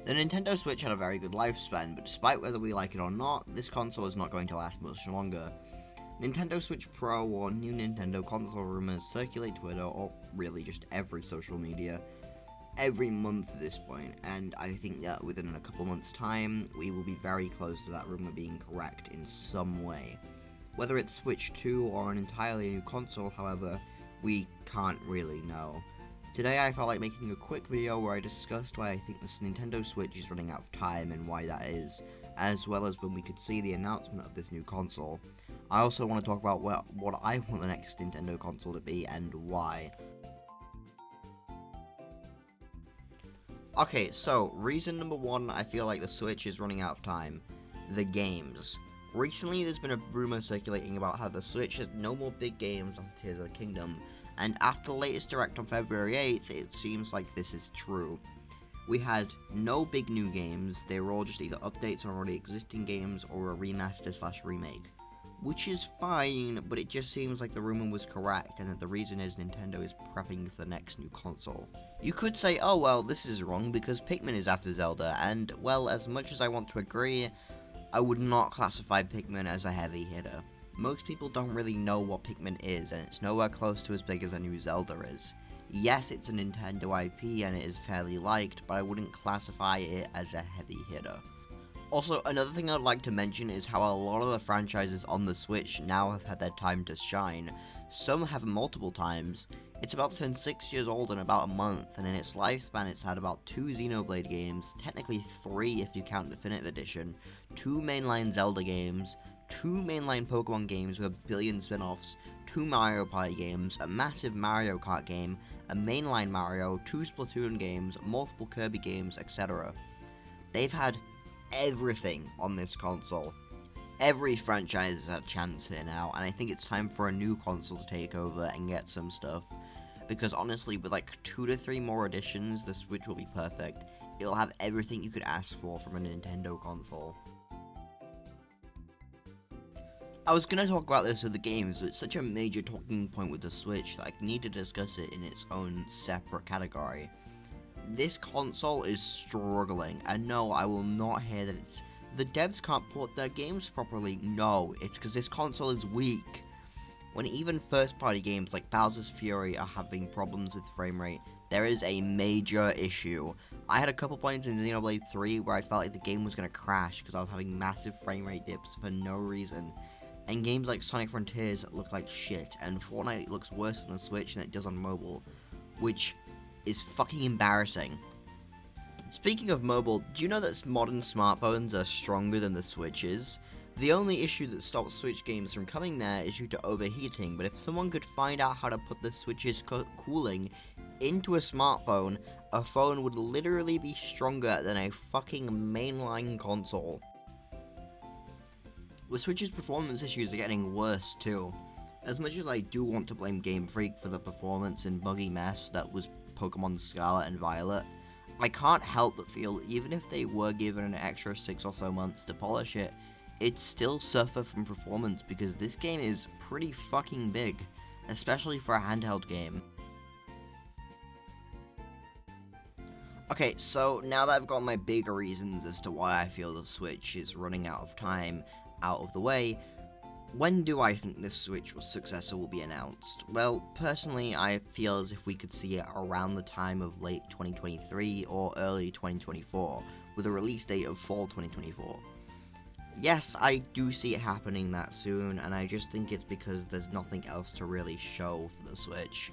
The Nintendo Switch had a very good lifespan, but despite whether we like it or not, this console is not going to last much longer. Nintendo Switch Pro or new Nintendo console rumors circulate Twitter, or really just every social media, every month at this point, and I think that within a couple months' time, we will be very close to that rumor being correct in some way. Whether it's Switch 2 or an entirely new console, however, we can't really know. Today I felt like making a quick video where I discussed why I think this Nintendo Switch is running out of time and why that is, as well as when we could see the announcement of this new console. I also want to talk about what I want the next Nintendo console to be and why. Okay, so reason number one I feel like the Switch is running out of time. The games. Recently there's been a rumor circulating about how the Switch has no more big games after Tears of the Kingdom, and after the latest Direct on February 8th, it seems like this is true. We had no big new games, they were all just either updates on already existing games or a remaster/remake. Which is fine, but it just seems like the rumor was correct, and that the reason is Nintendo is prepping for the next new console. You could say, oh well, this is wrong because Pikmin is after Zelda, and well, as much as I want to agree, I would not classify Pikmin as a heavy hitter. Most people don't really know what Pikmin is, and it's nowhere close to as big as a new Zelda is. Yes, it's a Nintendo IP and it is fairly liked, but I wouldn't classify it as a heavy hitter. Also, another thing I'd like to mention is how a lot of the franchises on the Switch now have had their time to shine. Some have multiple times. It's about to turn 6 years old in about a month, and in its lifespan it's had about 2 Xenoblade games, technically 3 if you count Definitive Edition, 2 mainline Zelda games, 2 mainline Pokemon games with a billion spin-offs, 2 Mario Party games, a massive Mario Kart game, a mainline Mario, 2 Splatoon games, multiple Kirby games, etc. They've had everything on this console. Every franchise has had a chance here now, and I think it's time for a new console to take over and get some stuff. Because honestly, with like 2 to 3 more additions, the Switch will be perfect. It'll have everything you could ask for from a Nintendo console. I was going to talk about this with the games, but it's such a major talking point with the Switch that I need to discuss it in its own separate category. This console is struggling, and no, I will not hear that the devs can't port their games properly. No, it's because this console is weak. When even first-party games like Bowser's Fury are having problems with frame rate, there is a major issue. I had a couple points in Xenoblade 3 where I felt like the game was going to crash because I was having massive frame rate dips for no reason. And games like Sonic Frontiers look like shit, and Fortnite looks worse on the Switch than it does on mobile, which is fucking embarrassing. Speaking of mobile, do you know that modern smartphones are stronger than the Switch is? The only issue that stops Switch games from coming there is due to overheating, but if someone could find out how to put the Switch's cooling into a smartphone, a phone would literally be stronger than a fucking mainline console. The Switch's performance issues are getting worse too. As much as I do want to blame Game Freak for the performance and buggy mess that was Pokemon Scarlet and Violet, I can't help but feel even if they were given an extra 6 or so months to polish it, it'd still suffer from performance because this game is pretty fucking big, especially for a handheld game. Okay, so now that I've got my bigger reasons as to why I feel the Switch is running out of time out of the way, when do I think this Switch Successor will be announced? Well, personally, I feel as if we could see it around the time of late 2023 or early 2024, with a release date of fall 2024. Yes, I do see it happening that soon, and I just think it's because there's nothing else to really show for the Switch.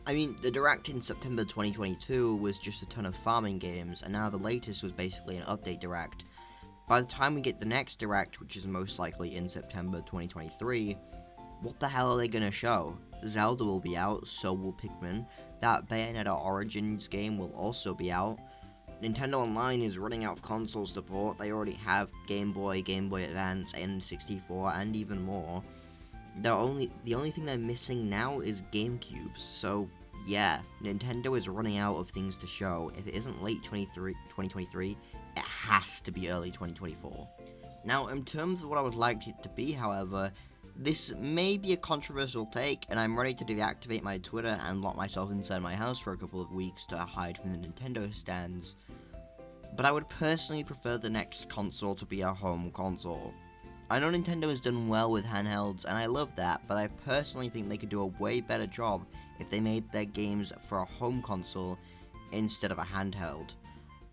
I mean, the Direct in September 2022 was just a ton of farming games, and now the latest was basically an update Direct. By the time we get the next Direct, which is most likely in September 2023, what the hell are they gonna show? Zelda will be out, so will Pikmin, that Bayonetta Origins game will also be out, Nintendo Online is running out of console support, they already have Game Boy, Game Boy Advance, N64, and even more. The only thing they're missing now is GameCubes, so yeah, Nintendo is running out of things to show. If it isn't late 2023, it has to be early 2024. Now, in terms of what I would like it to be, however, this may be a controversial take, and I'm ready to deactivate my Twitter and lock myself inside my house for a couple of weeks to hide from the Nintendo stands. but I would personally prefer the next console to be a home console. I know Nintendo has done well with handhelds, and I love that, but I personally think they could do a way better job if they made their games for a home console instead of a handheld.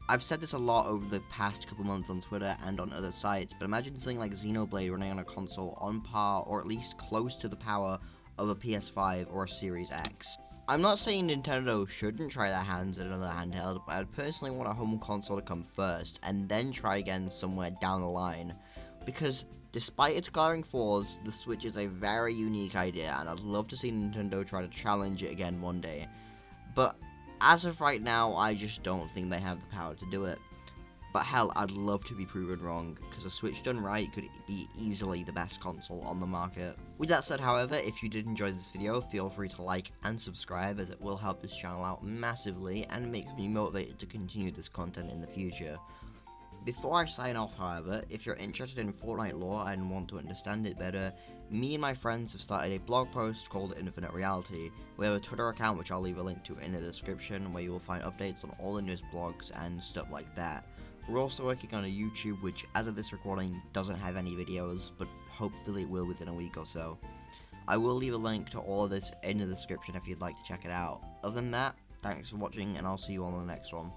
I've said this a lot over the past couple months on Twitter and on other sites, but imagine something like Xenoblade running on a console on par or at least close to the power of a PS5 or a Series X. I'm not saying Nintendo shouldn't try their hands at another handheld, but I'd personally want a home console to come first and then try again somewhere down the line, because despite its glaring flaws, the Switch is a very unique idea, and I'd love to see Nintendo try to challenge it again one day. But as of right now, I just don't think they have the power to do it. But hell, I'd love to be proven wrong, because a Switch done right could be easily the best console on the market. With that said, however, if you did enjoy this video, feel free to like and subscribe, as it will help this channel out massively and makes me motivated to continue this content in the future. Before I sign off, however, if you're interested in Fortnite lore and want to understand it better, me and my friends have started a blog post called Infinite Reality. We have a Twitter account which I'll leave a link to in the description, where you will find updates on all the newest blogs and stuff like that. We're also working on a YouTube which, as of this recording, doesn't have any videos, but hopefully it will within a week or so. I will leave a link to all of this in the description if you'd like to check it out. Other than that, thanks for watching, and I'll see you on the next one.